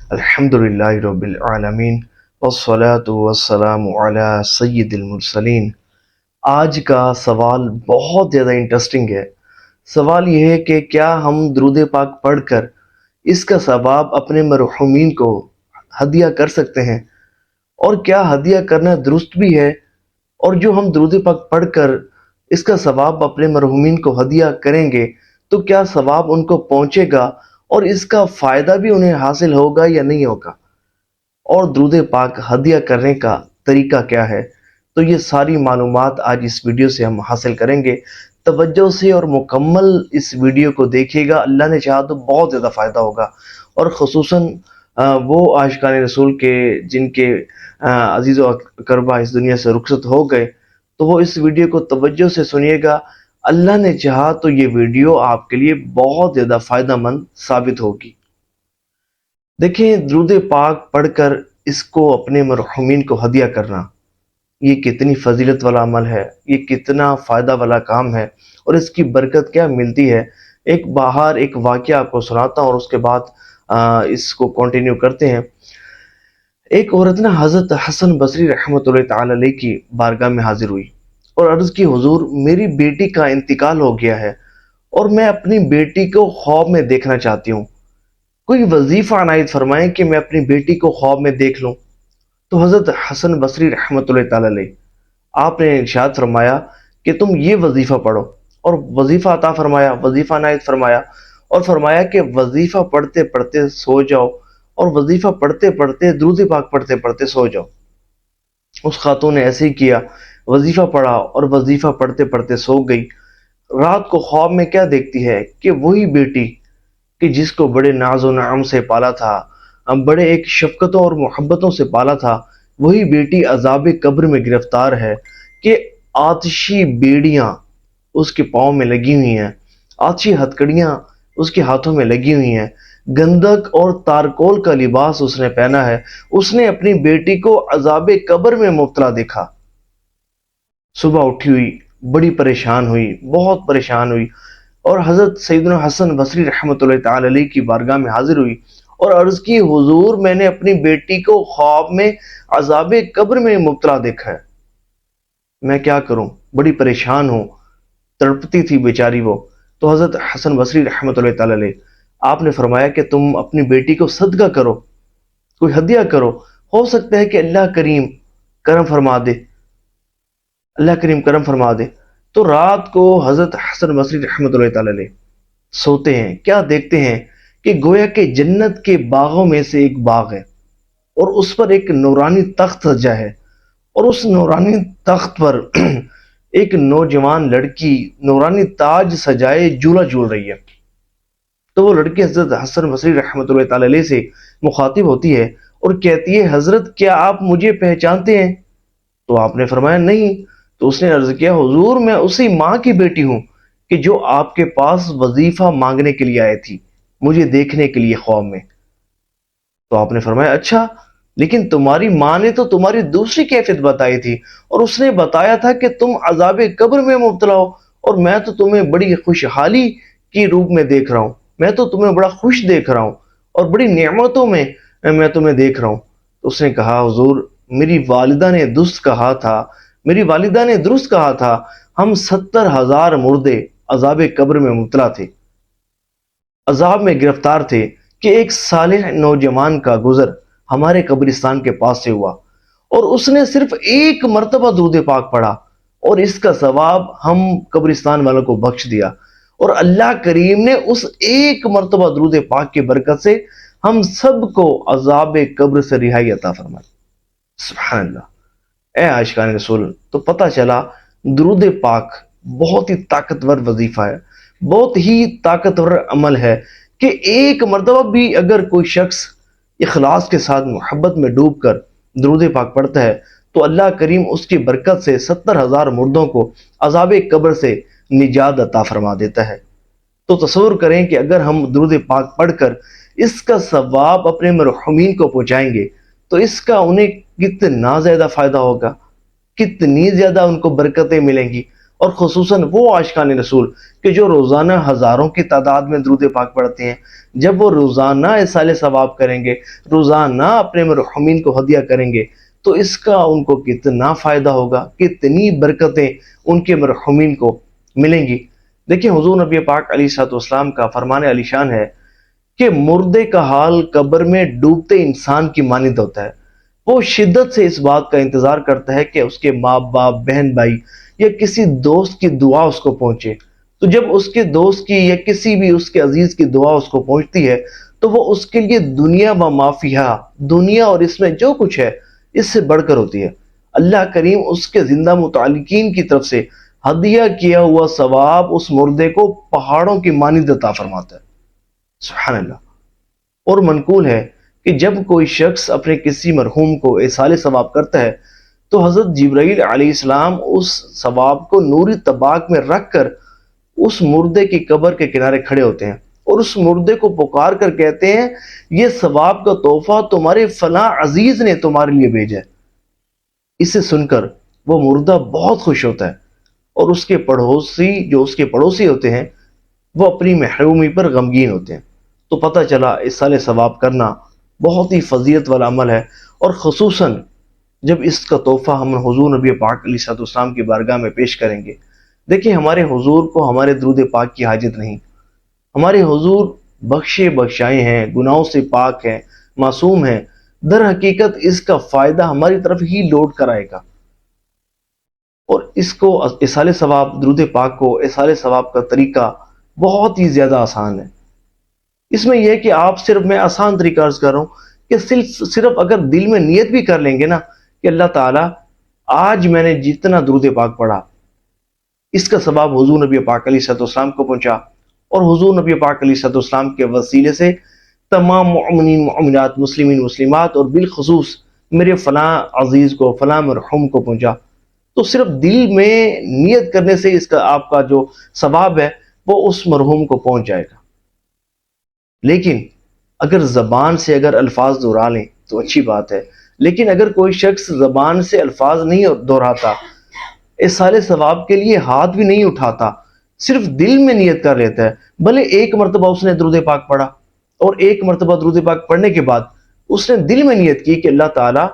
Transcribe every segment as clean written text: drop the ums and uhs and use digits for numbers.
الحمدللہ رب العالمین والصلاة والسلام علی سید المرسلین۔ آج کا سوال بہت زیادہ انٹرسٹنگ ہے۔ سوال یہ ہے کہ کیا ہم درود پاک پڑھ کر اس کا ثواب اپنے مرحومین کو ہدیہ کر سکتے ہیں، اور کیا ہدیہ کرنا درست بھی ہے؟ اور جو ہم درود پاک پڑھ کر اس کا ثواب اپنے مرحومین کو ہدیہ کریں گے تو کیا ثواب ان کو پہنچے گا، اور اس کا فائدہ بھی انہیں حاصل ہوگا یا نہیں ہوگا؟ اور درود پاک ہدیہ کرنے کا طریقہ کیا ہے؟ تو یہ ساری معلومات آج اس ویڈیو سے ہم حاصل کریں گے۔ توجہ سے اور مکمل اس ویڈیو کو دیکھیے گا، اللہ نے چاہا تو بہت زیادہ فائدہ ہوگا، اور خصوصاً وہ عاشقان رسول کے جن کے عزیز و اقربا اس دنیا سے رخصت ہو گئے، تو وہ اس ویڈیو کو توجہ سے سنیے گا۔ اللہ نے چاہا تو یہ ویڈیو آپ کے لیے بہت زیادہ فائدہ مند ثابت ہوگی۔ دیکھیں، درود پاک پڑھ کر اس کو اپنے مرحومین کو ہدیہ کرنا، یہ کتنی فضیلت والا عمل ہے، یہ کتنا فائدہ والا کام ہے، اور اس کی برکت کیا ملتی ہے۔ ایک واقعہ آپ کو سناتا ہوں، اور اس کے بعد اس کو کنٹینیو کرتے ہیں۔ ایک عورت نا حضرت حسن بصری رحمۃ اللہ تعالی علیہ کی بارگاہ میں حاضر ہوئی اور عرض کی، حضور میری بیٹی کا انتقال ہو گیا ہے، اور میں اپنی بیٹی کو خواب میں دیکھنا چاہتی ہوں، کوئی وظیفہ عنایت فرمائیں کہ میں اپنی بیٹی کو خواب میں دیکھ لوں۔ تو حضرت حسن بصری رحمۃ اللہ تعالی علیہ آپ نے ارشاد فرمایا کہ تم یہ وظیفہ پڑھو، اور وظیفہ عطا فرمایا، وظیفہ عنایت فرمایا، اور فرمایا کہ وظیفہ پڑھتے پڑھتے سو جاؤ، اور وظیفہ پڑھتے پڑھتے درود پاک پڑھتے پڑھتے سو جاؤ۔ اس خاتون نے ایسے ہی کیا، وظیفہ پڑھا اور وظیفہ پڑھتے پڑھتے سو گئی۔ رات کو خواب میں کیا دیکھتی ہے کہ وہی بیٹی کہ جس کو بڑے ناز و نعم سے پالا تھا، بڑے ایک شفقتوں اور محبتوں سے پالا تھا، وہی بیٹی عذاب قبر میں گرفتار ہے کہ آتشی بیڑیاں اس کے پاؤں میں لگی ہوئی ہیں، آتشی ہتکڑیاں اس کے ہاتھوں میں لگی ہوئی ہیں، گندک اور تارکول کا لباس اس نے پہنا ہے۔ اس نے اپنی بیٹی کو عذاب قبر میں مبتلا دیکھا۔ صبح اٹھی ہوئی، بڑی پریشان ہوئی، بہت پریشان ہوئی، اور حضرت سیدنا حسن بصری رحمۃ اللہ تعالی علیہ کی بارگاہ میں حاضر ہوئی اور عرض کی، حضور میں نے اپنی بیٹی کو خواب میں عذاب قبر میں مبتلا دیکھا ہے، میں کیا کروں، بڑی پریشان ہوں، تڑپتی تھی بیچاری وہ۔ تو حضرت حسن بصری رحمۃ اللہ تعالی علیہ آپ نے فرمایا کہ تم اپنی بیٹی کو صدقہ کرو، کوئی ہدیہ کرو، ہو سکتا ہے کہ اللہ کریم کرم فرما دے، اللہ کریم کرم فرما دے۔ تو رات کو حضرت حسن بصری رحمۃ اللہ تعالی علیہ سوتے ہیں، کیا دیکھتے ہیں کہ گویا کہ جنت کے باغوں میں سے ایک باغ ہے، اور اس پر ایک نورانی تخت سجا ہے، اور اس نورانی تخت پر ایک نوجوان لڑکی نورانی تاج سجائے جھولا جھول رہی ہے۔ تو وہ لڑکی حضرت حسن بصری رحمۃ اللہ تعالی علیہ سے مخاطب ہوتی ہے اور کہتی ہے، حضرت کیا آپ مجھے پہچانتے ہیں؟ تو آپ نے فرمایا نہیں۔ تو اس نے عرض کیا، حضور میں اسی ماں کی بیٹی ہوں کہ جو آپ کے پاس وظیفہ مانگنے کے لیے آئی تھی، مجھے دیکھنے کے لیے خواب میں۔ تو آپ نے فرمایا، اچھا، لیکن تمہاری ماں نے تو تمہاری دوسری کیفیت بتائی تھی، اور اس نے بتایا تھا کہ تم عذاب قبر میں مبتلا ہو، اور میں تو تمہیں بڑی خوشحالی کی روپ میں دیکھ رہا ہوں، میں تو تمہیں بڑا خوش دیکھ رہا ہوں، اور بڑی نعمتوں میں میں تمہیں دیکھ رہا ہوں۔ تو اس نے کہا، حضور میری والدہ نے درست کہا تھا، میری والدہ نے درست کہا تھا، ہم 70,000 مردے عذاب قبر میں مبتلا تھے، عذاب میں گرفتار تھے، کہ ایک صالح نوجوان کا گزر ہمارے قبرستان کے پاس سے ہوا، اور اس نے صرف ایک مرتبہ درود پاک پڑھا، اور اس کا ثواب ہم قبرستان والوں کو بخش دیا، اور اللہ کریم نے اس ایک مرتبہ درود پاک کی برکت سے ہم سب کو عذاب قبر سے رہائی عطا فرمائی۔ سبحان اللہ۔ اے عاشقان رسول، تو پتہ چلا درود پاک بہت ہی طاقتور وظیفہ ہے، بہت ہی طاقتور عمل ہے، کہ ایک مرتبہ بھی اگر کوئی شخص اخلاص کے ساتھ محبت میں ڈوب کر درود پاک پڑھتا ہے تو اللہ کریم اس کی برکت سے 70,000 مردوں کو عذاب قبر سے نجات عطا فرما دیتا ہے۔ تو تصور کریں کہ اگر ہم درود پاک پڑھ کر اس کا ثواب اپنے مرحومین کو پہنچائیں گے تو اس کا انہیں کتنا زیادہ فائدہ ہوگا، کتنی زیادہ ان کو برکتیں ملیں گی۔ اور خصوصاً وہ عاشقان رسول کہ جو روزانہ ہزاروں کی تعداد میں درود پاک پڑھتے ہیں، جب وہ روزانہ اصالہ ثواب کریں گے، روزانہ اپنے مرحومین کو ہدیہ کریں گے، تو اس کا ان کو کتنا فائدہ ہوگا، کتنی برکتیں ان کے مرحومین کو ملیں گی۔ دیکھیں حضور نبی پاک علیہ الصلوۃ والسلام کا فرمان علی شان ہے کہ مردے کا حال قبر میں ڈوبتے انسان کی مانند ہوتا ہے۔ وہ شدت سے اس بات کا انتظار کرتا ہے کہ اس کے ماں باپ، بہن بھائی یا کسی دوست کی دعا اس کو پہنچے۔ تو جب اس کے دوست کی یا کسی بھی اس کے عزیز کی دعا اس کو پہنچتی ہے تو وہ اس کے لیے دنیا و ما فیہا، دنیا اور اس میں جو کچھ ہے، اس سے بڑھ کر ہوتی ہے۔ اللہ کریم اس کے زندہ متعلقین کی طرف سے ہدیہ کیا ہوا ثواب اس مردے کو پہاڑوں کی مانند عطا فرماتا ہے۔ سبحان اللہ۔ اور منقول ہے کہ جب کوئی شخص اپنے کسی مرحوم کو ایصال ثواب کرتا ہے تو حضرت جبرائیل علیہ السلام اس ثواب کو نوری طباق میں رکھ کر اس مردے کی قبر کے کنارے کھڑے ہوتے ہیں اور اس مردے کو پکار کر کہتے ہیں، یہ ثواب کا تحفہ تمہارے فلاں عزیز نے تمہارے لیے بھیجا ہے۔ اسے سن کر وہ مردہ بہت خوش ہوتا ہے اور اس کے پڑوسی، جو اس کے پڑوسی ہوتے ہیں، وہ اپنی محرومی پر غمگین ہوتے ہیں۔ تو پتہ چلا اصالہ ثواب کرنا بہت ہی فضیلت والا عمل ہے، اور خصوصاً جب اس کا تحفہ ہم حضور نبی پاک علیہ الصلوۃ والسلام کی بارگاہ میں پیش کریں گے۔ دیکھیں ہمارے حضور کو ہمارے درود پاک کی حاجت نہیں، ہمارے حضور بخشے بخشائے ہیں، گناہوں سے پاک ہیں، معصوم ہیں۔ در حقیقت اس کا فائدہ ہماری طرف ہی لوٹ کر آئے گا، اور اس کو اصالہ ثواب، درود پاک کو اصالہ ثواب کا طریقہ بہت ہی زیادہ آسان ہے۔ اس میں یہ ہے کہ آپ صرف، میں آسان طریقہ عرض کر رہا ہوں کہ صرف اگر دل میں نیت بھی کر لیں گے نا کہ اللہ تعالیٰ آج میں نے جتنا درود پاک پڑھا، اس کا ثواب حضور نبی پاک علیہ الصلوۃ والسلام کو پہنچا، اور حضور نبی پاک علیہ الصلوۃ والسلام کے وسیلے سے تمام مومنین مومنات، مسلمین مسلمات، اور بالخصوص میرے فلاں عزیز کو، فلاں مرحوم کو پہنچا، تو صرف دل میں نیت کرنے سے اس کا، آپ کا جو ثواب ہے وہ اس مرحوم کو پہنچ جائے گا۔ لیکن اگر زبان سے اگر الفاظ دہرا لیں تو اچھی بات ہے، لیکن اگر کوئی شخص زبان سے الفاظ نہیں دہراتا، اصالہ ثواب کے لیے ہاتھ بھی نہیں اٹھاتا، صرف دل میں نیت کر لیتا ہے، بھلے ایک مرتبہ اس نے درود پاک پڑھا، اور ایک مرتبہ درود پاک پڑھنے کے بعد اس نے دل میں نیت کی کہ اللہ تعالیٰ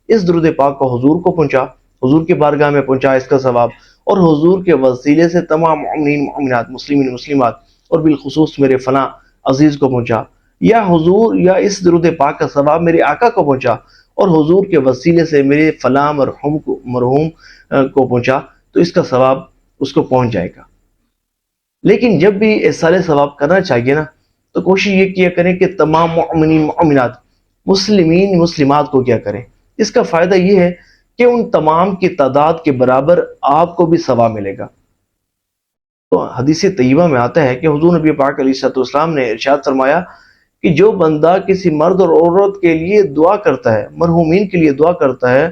اس درود پاک کو حضور کو پہنچا، حضور کے بارگاہ میں پہنچا اس کا ثواب، اور حضور کے وسیلے سے تمام مومنین مومنات، مسلمین مسلمات، اور بالخصوص میرے فلاں عزیز کو پہنچا، یا حضور، یا اس درود پاک کا ثواب میرے آقا کو پہنچا، اور حضور کے وسیلے سے میرے فلاں مرحوم کو پہنچا، تو اس کا ثواب اس کو پہنچ جائے گا۔ لیکن جب بھی اصالہ ثواب کرنا چاہیے نا، تو کوشش یہ کیا کریں کہ تمام مومنین مومنات، مسلمین مسلمات کو کیا کریں۔ اس کا فائدہ یہ ہے کہ ان تمام کی تعداد کے برابر آپ کو بھی ثواب ملے گا۔ تو حدیث طیبہ میں آتا ہے کہ حضور نبی پاک علیہ الصلوۃ والسلام نے ارشاد فرمایا کہ جو بندہ کسی مرد اور عورت کے لیے دعا کرتا ہے، مرحومین کے لیے دعا کرتا ہے،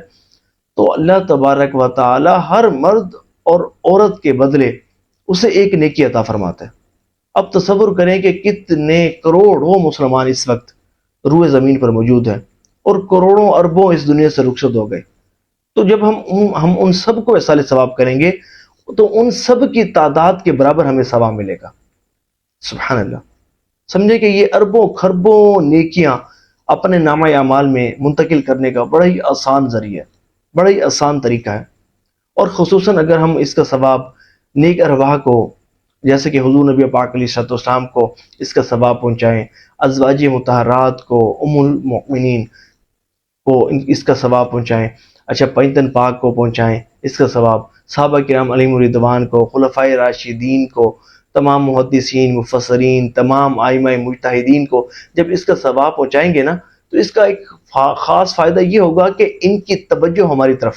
تو اللہ تبارک و تعالی ہر مرد اور عورت کے بدلے اسے ایک نیکی عطا فرماتا ہے۔ اب تصور کریں کہ کتنے کروڑوں مسلمان اس وقت روئے زمین پر موجود ہیں، اور کروڑوں اربوں اس دنیا سے رخصت ہو گئے، تو جب ہم ان سب کو اصالہ ثواب کریں گے تو ان سب کی تعداد کے برابر ہمیں ثواب ملے گا۔ سبحان اللہ۔ سمجھے کہ یہ اربوں خربوں نیکیاں اپنے نامہ اعمال میں منتقل کرنے کا بڑا ہی آسان ذریعہ ہے، بڑا ہی آسان طریقہ ہے، اور خصوصاً اگر ہم اس کا ثواب نیک ارواح کو، جیسے کہ حضور نبی پاک علیہ الصلوۃ والسلام کو اس کا ثواب پہنچائیں، ازواج مطہرات کو، ام المؤمنین کو اس کا ثواب پہنچائیں، اچھا پنجتن پاک کو پہنچائیں اس کا ثواب، صحابہ کرام علیہم الرضوان کو، خلفائے راشدین کو، تمام محدثین، مفسرین، تمام ائمہ مجتہدین کو جب اس کا ثواب پہنچائیں گے نا، تو اس کا ایک خاص فائدہ یہ ہوگا کہ ان کی توجہ ہماری طرف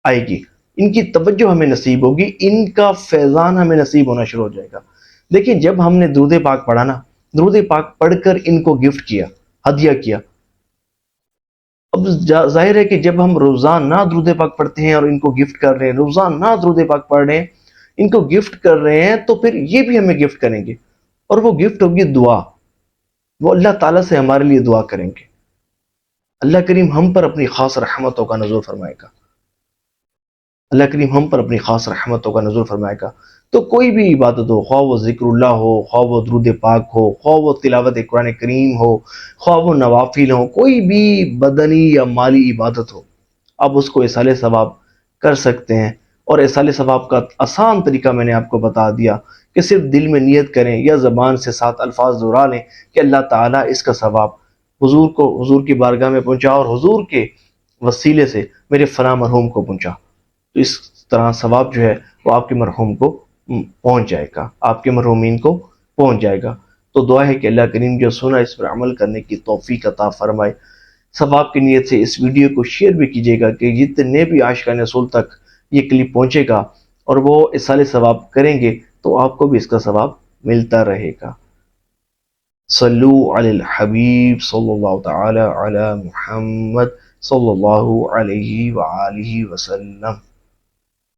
آئے گی، ان کی توجہ ہمیں نصیب ہوگی، ان کا فیضان ہمیں نصیب ہونا شروع ہو جائے گا۔ دیکھیں جب ہم نے درود پاک پڑھا نا، درود پاک پڑھ کر ان کو گفٹ کیا، ہدیہ کیا، اب ظاہر ہے کہ جب ہم روزانہ درود پاک پڑھتے ہیں اور ان کو گفٹ کر رہے ہیں، روزانہ درود پاک پڑھ رہے ہیں، ان کو گفٹ کر رہے ہیں، تو پھر یہ بھی ہمیں گفٹ کریں گے، اور وہ گفٹ ہوگی دعا، وہ اللہ تعالیٰ سے ہمارے لیے دعا کریں گے۔ اللہ کریم ہم پر اپنی خاص رحمتوں کا نزول فرمائے گا۔ اللہ کریم ہم پر اپنی خاص رحمتوں کا نزول فرمائے گا۔ تو کوئی بھی عبادت ہو، خواہ وہ ذکر اللہ ہو، خواہ وہ درود پاک ہو، خواہ وہ تلاوت قرآن کریم ہو، خواہ وہ نوافل ہو، کوئی بھی بدنی یا مالی عبادت ہو، آپ اس کو ایصال ثواب کر سکتے ہیں۔ اور ایصال ثواب کا آسان طریقہ میں نے آپ کو بتا دیا کہ صرف دل میں نیت کریں یا زبان سے 7 الفاظ دہرا لیں کہ اللہ تعالیٰ اس کا ثواب حضور کی بارگاہ میں پہنچا، اور حضور کے وسیلے سے میرے فلاں مرحوم کو پہنچا، تو اس طرح ثواب جو ہے وہ آپ کے مرحوم کو پہنچ جائے گا، آپ کے مرحومین کو پہنچ جائے گا۔ تو دعا ہے کہ اللہ کریم جو سنا اس پر عمل کرنے کی توفیق عطا فرمائے۔ ثواب کی نیت سے اس ویڈیو کو شیئر بھی کیجیے گا کہ جتنے بھی عاشقان رسول تک یہ کلپ پہنچے گا اور وہ اصال ثواب کریں گے تو آپ کو بھی اس کا ثواب ملتا رہے گا۔ صلو علی الحبیب صلی اللہ تعالی علی محمد صلی اللہ علیہ وآلہ وسلم۔